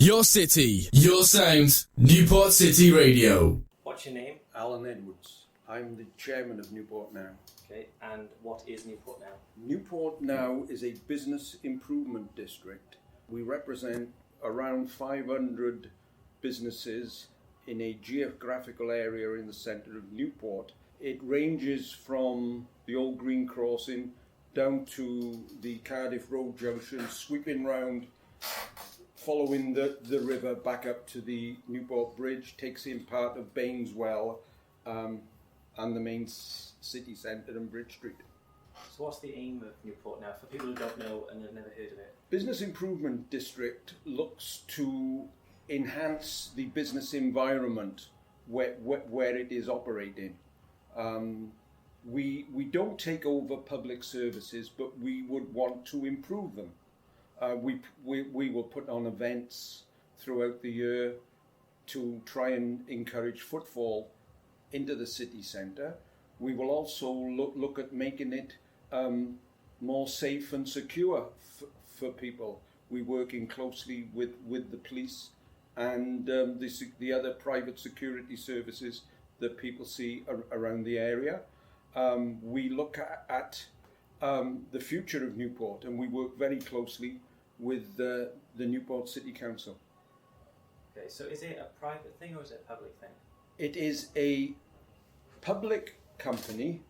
Your city, your sound, Newport City Radio. What's your name? Alan Edwards. I'm the chairman of Newport Now. Okay, and what is Newport Now? Newport Now is a business improvement district. We represent around 500 businesses in a geographical area in the centre of Newport. It ranges from the old Green Crossing down to the Cardiff Road junction, sweeping round, following the river back up to the Newport Bridge, takes in part of Baineswell and the main city centre and Bridge Street. So what's the aim of Newport Now for people who don't know and have never heard of it? Business Improvement District looks to enhance the business environment where it is operating. We don't take over public services, but we would want to improve them. We will put on events throughout the year to try and encourage footfall into the city centre. We will also look at making it more safe and secure for people. We're working closely with the police and the other private security services that people see around the area. We look at the future of Newport, and we work very closely with the Newport City Council. Okay, so is it a private thing or is it a public thing? It is a public company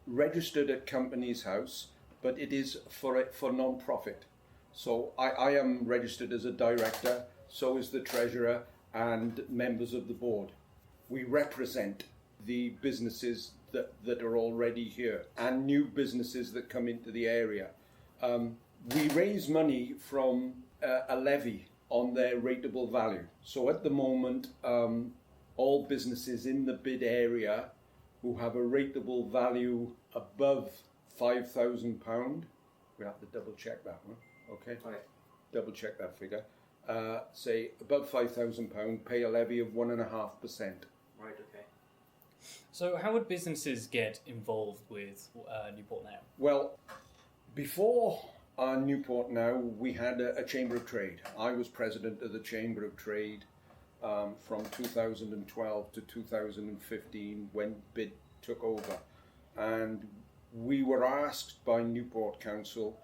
registered at Companies House, but it is for non-profit. So I am registered as a director, so is the treasurer and members of the board. We represent the businesses that are already here and new businesses that come into the area. We raise money from a levy on their rateable value. So at the moment, all businesses in the bid area who have a rateable value above £5,000, we have to double check that one, okay? Okay. Double check that figure. Say above £5,000, pay a levy of 1.5%. Right, okay. So how would businesses get involved with Newport Now? Well, before Newport Now, we had a Chamber of Trade. I was president of the Chamber of Trade from 2012 to 2015 when BID took over. And we were asked by Newport Council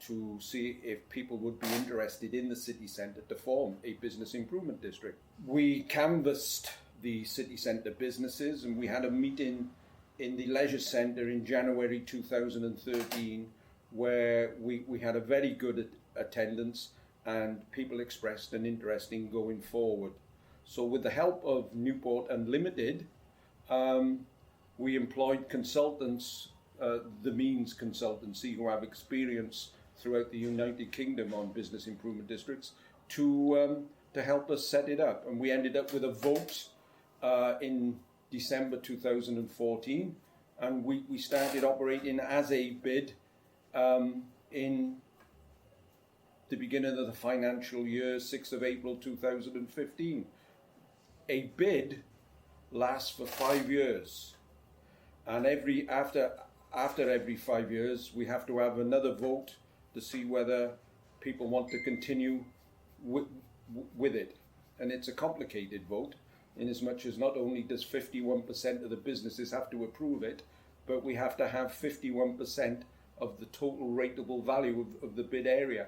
to see if people would be interested in the city centre to form a business improvement district. We canvassed the city centre businesses, and we had a meeting in the leisure centre in January 2013 where we had a very good attendance and people expressed an interest in going forward. So with the help of Newport Unlimited, we employed consultants, the Means Consultancy, who have experience throughout the United Kingdom on business improvement districts, to help us set it up. And we ended up with a vote in December 2014, and we started operating as a bid in the beginning of the financial year, 6th of April 2015. A bid lasts for 5 years, and after every 5 years we have to have another vote to see whether people want to continue with it. And it's a complicated vote, in as much as not only does 51% of the businesses have to approve it, but we have to have 51% of the total rateable value of the bid area.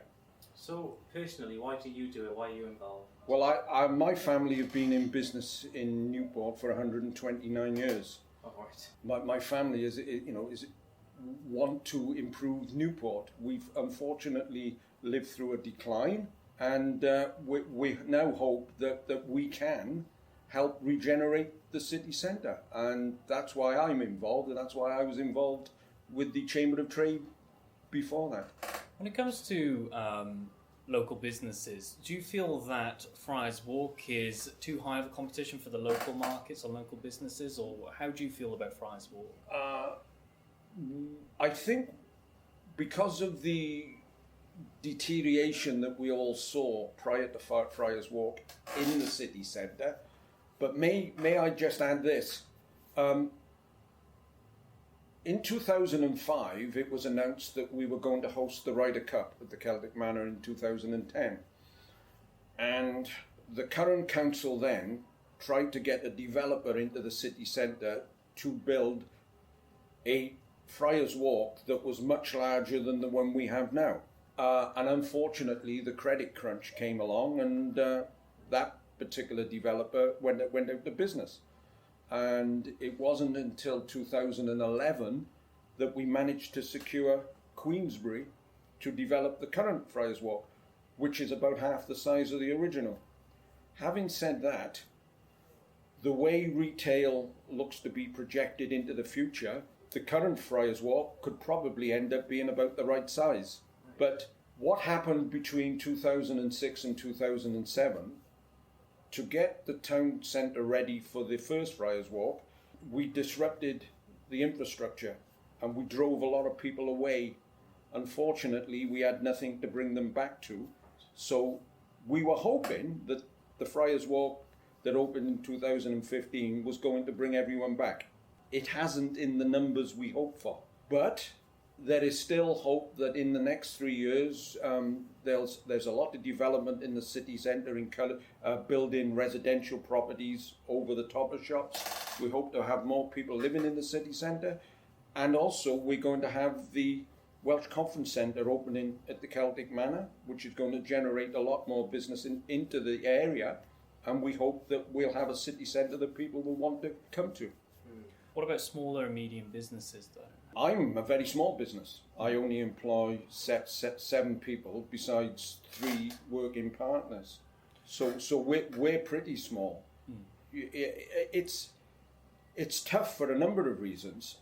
So personally, why do you do it? Why are you involved? Well, my family have been in business in Newport for 129 years. Oh, right. My family is want to improve Newport. We've unfortunately lived through a decline, and we now hope that we can help regenerate the city centre, and that's why I'm involved, and that's why I was involved with the Chamber of Trade before that. When it comes to local businesses, do you feel that Friars Walk is too high of a competition for the local markets or local businesses, or how do you feel about Friars Walk? I think because of the deterioration that we all saw prior to Friars Walk in the city centre, but may I just add this? In 2005, it was announced that we were going to host the Ryder Cup at the Celtic Manor in 2010. And the current council then tried to get a developer into the city centre to build a Friars Walk that was much larger than the one we have now. And unfortunately, the credit crunch came along, and that particular developer went out of business. And it wasn't until 2011 that we managed to secure Queensbury to develop the current Friars Walk, which is about half the size of the original. Having said that, the way retail looks to be projected into the future, the current Friars Walk could probably end up being about the right size. But what happened between 2006 and 2007, to get the town centre ready for the first Friars Walk, we disrupted the infrastructure and we drove a lot of people away. Unfortunately, we had nothing to bring them back to. So we were hoping that the Friars Walk that opened in 2015 was going to bring everyone back. It hasn't in the numbers we hoped for. But there is still hope that in the next 3 years, there's a lot of development in the city centre, in building residential properties over the top of shops. We hope to have more people living in the city centre. And also we're going to have the Welsh Conference Centre opening at the Celtic Manor, which is going to generate a lot more business into the area. And we hope that we'll have a city centre that people will want to come to. What about smaller and medium businesses, though? I'm a very small business. I only employ 7 people besides 3 working partners. So we're pretty small. It's tough for a number of reasons.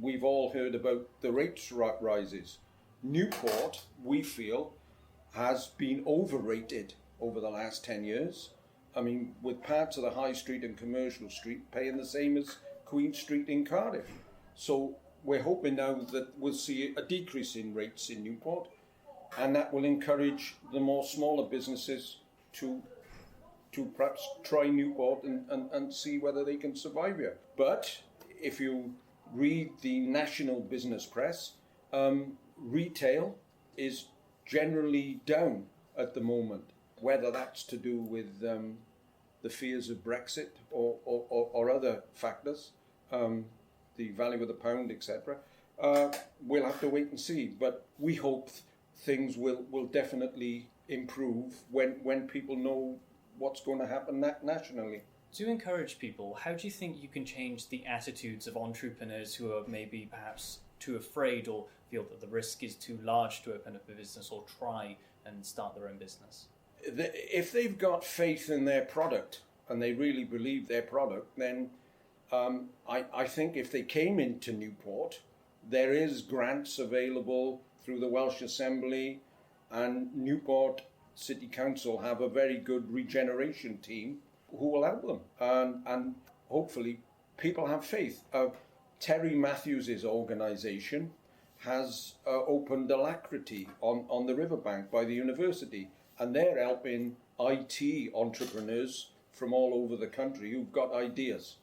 We've all heard about the rates rises. Newport, we feel, has been overrated over the last 10 years. I mean, with parts of the High Street and Commercial Street paying the same as Queen Street in Cardiff. So we're hoping now that we'll see a decrease in rates in Newport, and that will encourage the more smaller businesses to perhaps try Newport and see whether they can survive here. But if you read the national business press, retail is generally down at the moment, whether that's to do with the fears of Brexit or other factors, the value of the pound, etc. We'll have to wait and see, but we hope things will definitely improve when people know what's going to happen nationally. To encourage people, how do you think you can change the attitudes of entrepreneurs who are maybe perhaps too afraid or feel that the risk is too large to open up a business or try and start their own business? If they've got faith in their product and they really believe their product, then I think if they came into Newport, there is grants available through the Welsh Assembly, and Newport City Council have a very good regeneration team who will help them. And hopefully people have faith. Terry Matthews' organisation has opened Alacrity on the riverbank by the university, and they're helping IT entrepreneurs from all over the country who've got ideas.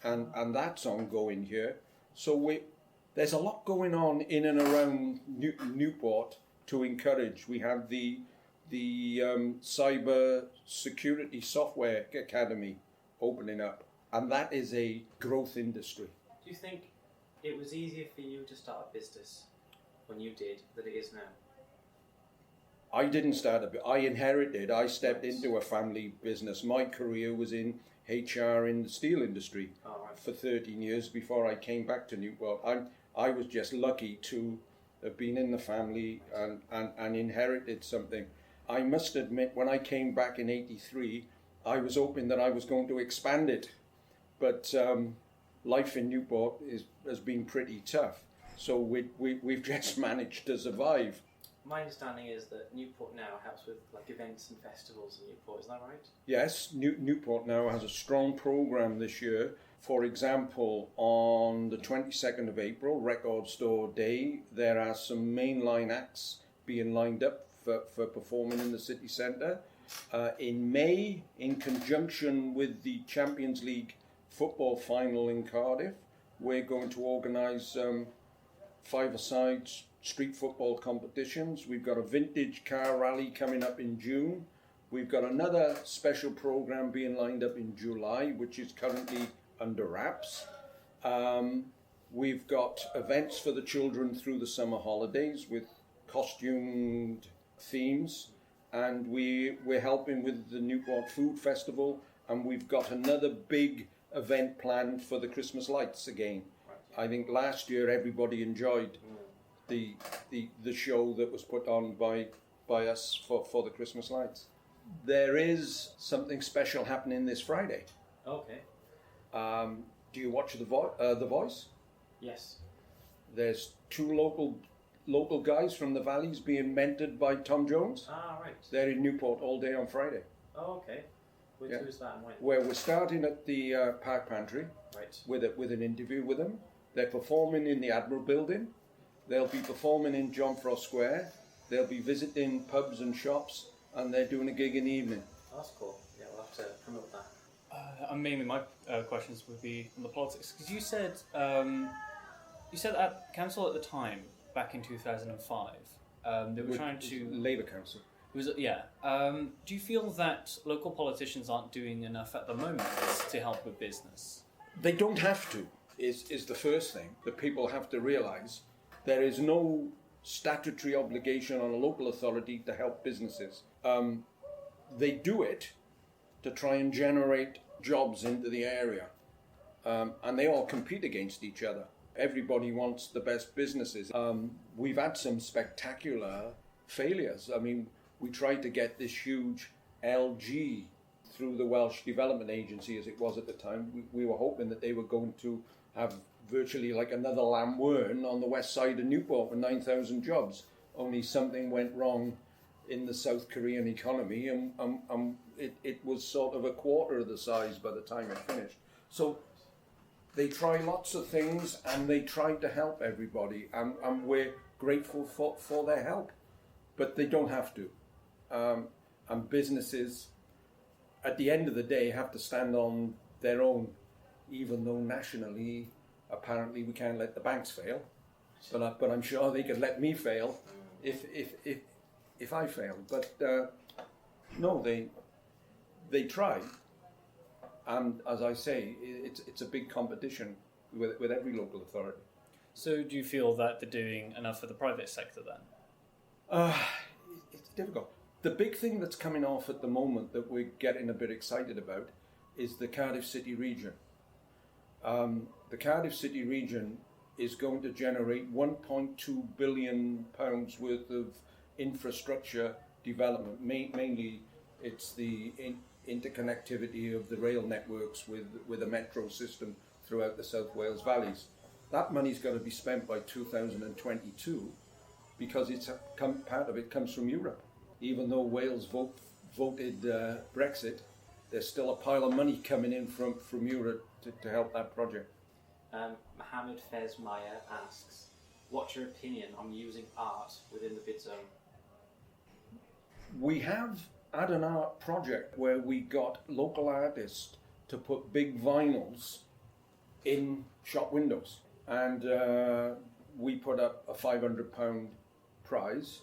And that's ongoing here. So there's a lot going on in and around Newport to encourage. We have the Cyber Security Software Academy opening up, and that is a growth industry. Do you think it was easier for you to start a business when you did than it is now? I didn't start I inherited. I stepped into a family business. My career was in HR in the steel industry for 13 years before I came back to Newport. I was just lucky to have been in the family and inherited something. I must admit, when I came back in '83, I was hoping that I was going to expand it. But life in Newport has been pretty tough. So we've just managed to survive. My understanding is that Newport now helps with like events and festivals in Newport, is that right? Yes, Newport now has a strong programme this year. For example, on the 22nd of April, Record Store Day, there are some mainline acts being lined up for performing in the city centre. In May, in conjunction with the Champions League football final in Cardiff, we're going to organise 5-a-side street football competitions. We've got a vintage car rally coming up in June. We've got another special program being lined up in July, which is currently under wraps. We've got events for the children through the summer holidays with costumed themes, and we're helping with the Newport Food Festival, and we've got another big event planned for the Christmas lights again. I think last year everybody enjoyed the show that was put on by us for the Christmas lights. There is something special happening this Friday. Okay. Do you watch The Voice? Yes. There's two local guys from the valleys being mentored by Tom Jones. Ah, right. They're in Newport all day on Friday. Oh, okay. Which Yeah. who's that and when? Where we're starting at the Park Pantry Right. with an interview with them. They're performing in the Admiral Building. They'll be performing in John Frost Square. They'll be visiting pubs and shops, and they're doing a gig in the evening. Oh, that's cool. Yeah, we'll have to promote that. And mainly my questions would be on the politics, because you said at council at the time, back in 2005, they were trying to Labour Council. It was, yeah. Do you feel that local politicians aren't doing enough at the moment to help with business? They don't have to, is the first thing that people have to realise. There is no statutory obligation on a local authority to help businesses. They do it to try and generate jobs into the area. And they all compete against each other. Everybody wants the best businesses. We've had some spectacular failures. I mean, we tried to get this huge LG through the Welsh Development Agency, as it was at the time. We were hoping that they were going to have virtually like another Lamwern on the west side of Newport with 9,000 jobs. Only something went wrong in the South Korean economy, and it was sort of a quarter of the size by the time it finished. So they try lots of things, and they try to help everybody, and we're grateful for their help. But they don't have to. And businesses, at the end of the day, have to stand on their own, even though nationally, apparently, we can't let the banks fail. But I'm sure they could let me fail if I fail. But no, they try. And as I say, it's a big competition with every local authority. So do you feel that they're doing enough for the private sector then? It's difficult. The big thing that's coming off at the moment that we're getting a bit excited about is the Cardiff City region. The Cardiff City region is going to generate £1.2 billion worth of infrastructure development. Mainly, it's the interconnectivity of the rail networks with a metro system throughout the South Wales valleys. That money's got to be spent by 2022 because part of it comes from Europe. Even though Wales voted Brexit, there's still a pile of money coming in from Europe to help that project. Mohammed Fez Meyer asks, what's your opinion on using art within the bid zone? We have had an art project where we got local artists to put big vinyls in shop windows, and we put up a £500 prize,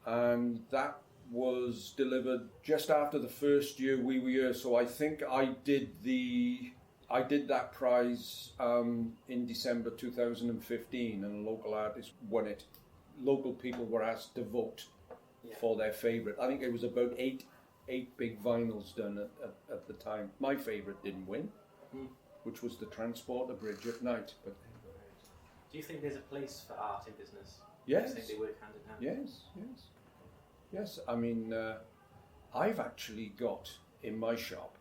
and that was delivered just after the first year we were here. So I think I did that prize in December 2015, and a local artist won it. Local people were asked to vote for their favourite. I think it was about eight big vinyls done at the time. My favourite didn't win, which was the Transporter Bridge at night. But do you think there's a place for art in business? yes, Do you think they work hand in hand? yes. I mean, I've actually got in my shop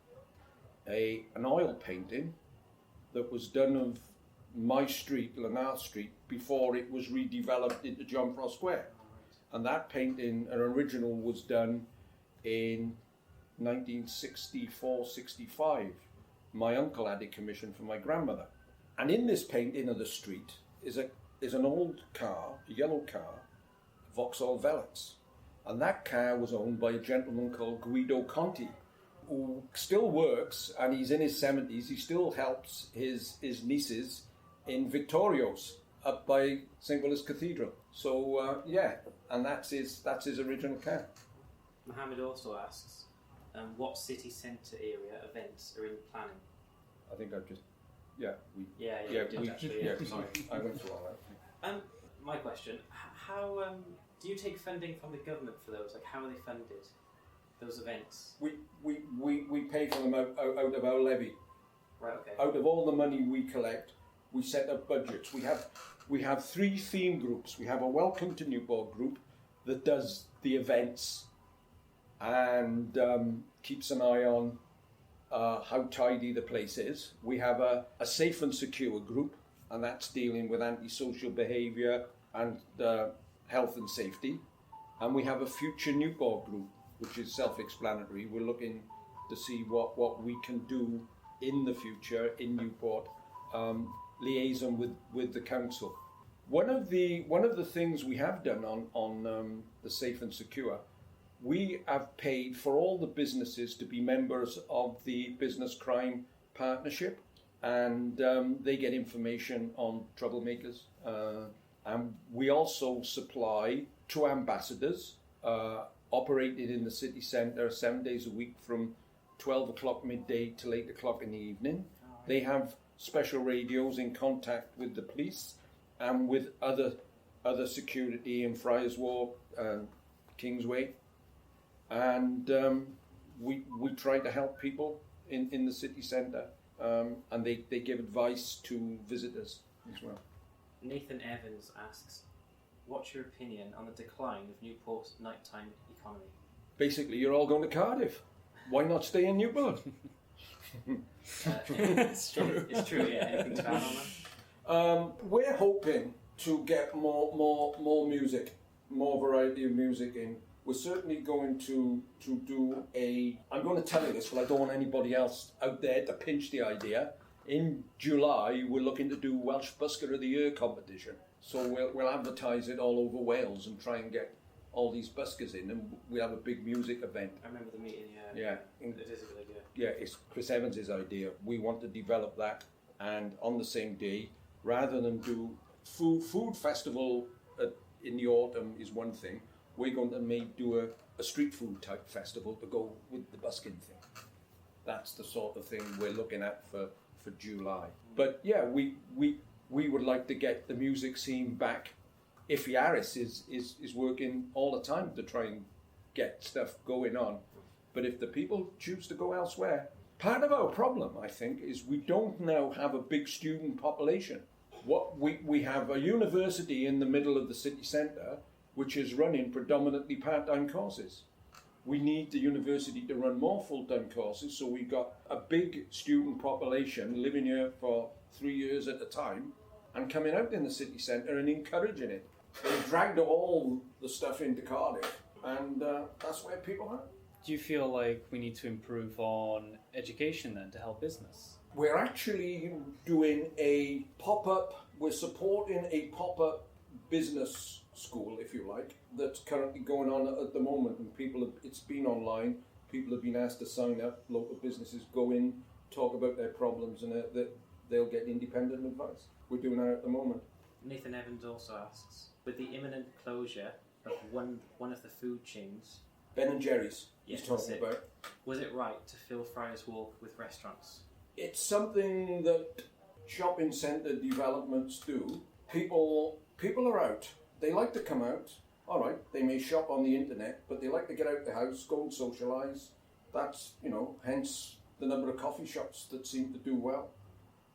an oil painting that was done of my street, Lanarth Street, before it was redeveloped into John Frost Square. And that painting, an original, was done in 1964-65. My uncle had it commissioned for my grandmother. And in this painting of the street is an old car, a yellow car, Vauxhall Velux. And that car was owned by a gentleman called Guido Conti, who still works, and he's in his 70s. He still helps his nieces in Victorios up by St. Willis Cathedral. So and that's his original car. Mohammed also asks, What city centre area events are in planning? I think I've just, yeah, we, Yeah, yeah, you did we, actually. yeah, Sorry. I went through all that. My question: how do you take funding from the government for those? Like, how are they funded? Those events. We pay for them out of our levy. Right. Okay. Out of all the money we collect, we set up budgets. We have 3 theme groups. We have a Welcome to Newport group that does the events and keeps an eye on how tidy the place is. We have a Safe and Secure group, and that's dealing with antisocial behaviour and health and safety. And we have a Future Newport group, which is self-explanatory. We're looking to see what we can do in the future in Newport, liaison with the council. One of the things we have done on the Safe and Secure, we have paid for all the businesses to be members of the Business Crime Partnership, and they get information on troublemakers. And we also supply 2 ambassadors operated in the city centre 7 days a week from 12 o'clock midday till 8 o'clock in the evening. They have special radios in contact with the police and with other security in Friars Walk, Kingsway. And we try to help people in the city centre, and they give advice to visitors as well. Nathan Evans asks, what's your opinion on the decline of Newport's nighttime economy? Basically, you're all going to Cardiff. Why not stay in Newport? It's true. It's true, yeah. Anything to add on that? We're hoping to get more music, more variety of music in. We're certainly going to do I'm going to tell you this, but I don't want anybody else out there to pinch the idea. In July, we're looking to do Welsh Busker of the Year competition. So we'll advertise it all over Wales and try and get all these buskers in, and we'll have a big music event. I remember the meeting, Yeah. It is a good idea. Yeah, it's Chris Evans' idea. We want to develop that, and on the same day, rather than do food festival in the autumn is one thing, we're going to do a street food type festival to go with the busking thing. That's the sort of thing we're looking at for July. But yeah, we would like to get the music scene back. Iffy Harris is working all the time to try and get stuff going on. But if the people choose to go elsewhere, part of our problem, I think, is we don't now have a big student population. What we have a university in the middle of the city centre, which is running predominantly part-time courses. We need the university to run more full-time courses, so we've got a big student population living here for 3 years at a time and coming out in the city centre and encouraging it. They dragged all the stuff into Cardiff, and that's where people are. Do you feel like we need to improve on education then to help business? We're actually doing a pop-up, we're supporting a pop-up business school, if you like, that's currently going on at the moment, and it's been online, people have been asked to sign up, local businesses go in, talk about their problems, and they'll get independent advice. We're doing that at the moment. Nathan Evans also asks, with the imminent closure of one of the food chains, Ben and Jerry's, Yes, he's talking that's it. about. was it right to fill Friars Walk with restaurants? It's something that shopping centre developments do. People are out. They like to come out. All right, they may shop on the internet, but they like to get out the house, go and socialise. That's, hence the number of coffee shops that seem to do well.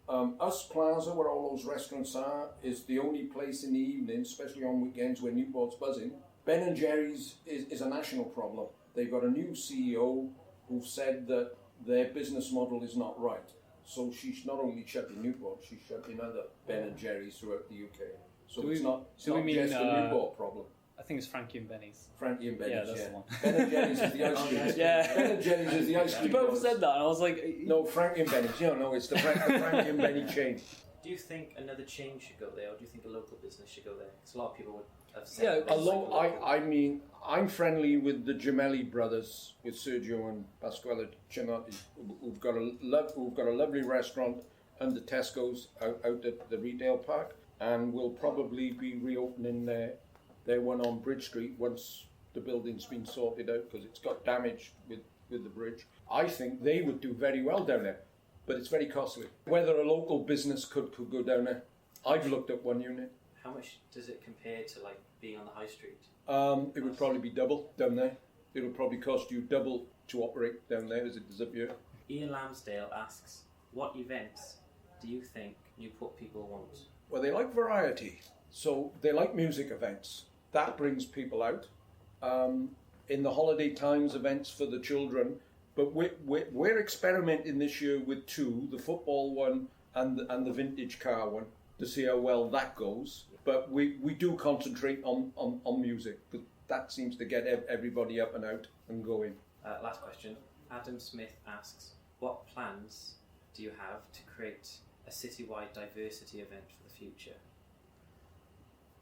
Us Plaza, where all those restaurants are, is the only place in the evening, especially on weekends when Newport's buzzing. Ben and Jerry's is a national problem. They've got a new CEO who said that their business model is not right. So she's not only shut in Newport, she's shut in other Ben and Jerry's throughout the UK. So it's not just a Newport problem. I think it's Frankie and Benny's. Frankie and Benny's, Yeah, that's the one. Ben and Jerry's is the ice cream. Yeah. Ben and Jerry's is the ice cream. You both said that, and I was like, No, Frankie and Benny's. No, it's the Frankie and Benny chain. Do you think another chain should go there, or do you think a local business should go there? Because a lot of people would have said... Yeah, that it's like a local. I mean, I'm friendly with the Gemelli brothers, with Sergio and Pasquale Cinotti, who've got a lovely restaurant under Tesco's out at the retail park, and will probably be reopening their one on Bridge Street once the building's been sorted out, because it's got damaged with with the bridge. I think they would do very well down there, but it's very costly. Whether a local business could go down there, I've looked at one unit. How much does it compare to like being on the high street? It would probably be double down there. It would probably cost you double to operate down there as it does up here. Ian Lamsdale asks, what events do you think Newport people want? Well, they like variety, so they like music events. That brings people out. In the holiday times, events for the children. But we're experimenting this year with two, the football one and the vintage car one, to see how well that goes. But we do concentrate on music, because that seems to get everybody up and out and going. Last question. Adam Smith asks, what plans do you have to create a citywide diversity event for the future?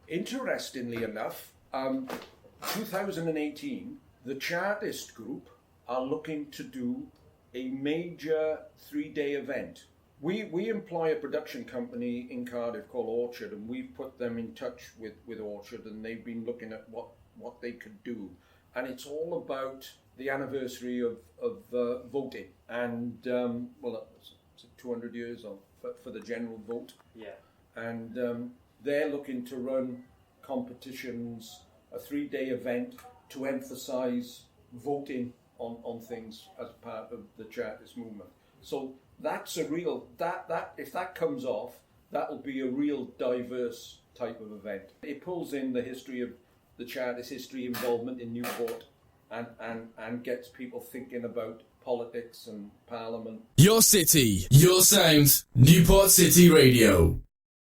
Interestingly enough, 2018, the Chartist group are looking to do a major 3-day event. We employ a production company in Cardiff called Orchard, and we've put them in touch with Orchard, and they've been looking at what they could do. And it's all about the anniversary of voting, and well, it's 200 years for the general vote. Yeah. And they're looking to run competitions, a 3-day event to emphasise voting on things as part of the Chartist movement. So that's a real, that if that comes off, that'll be a real diverse type of event. It pulls in the history of the Chartist history involvement in Newport and gets people thinking about politics and parliament. Your city, your sound, Newport City Radio.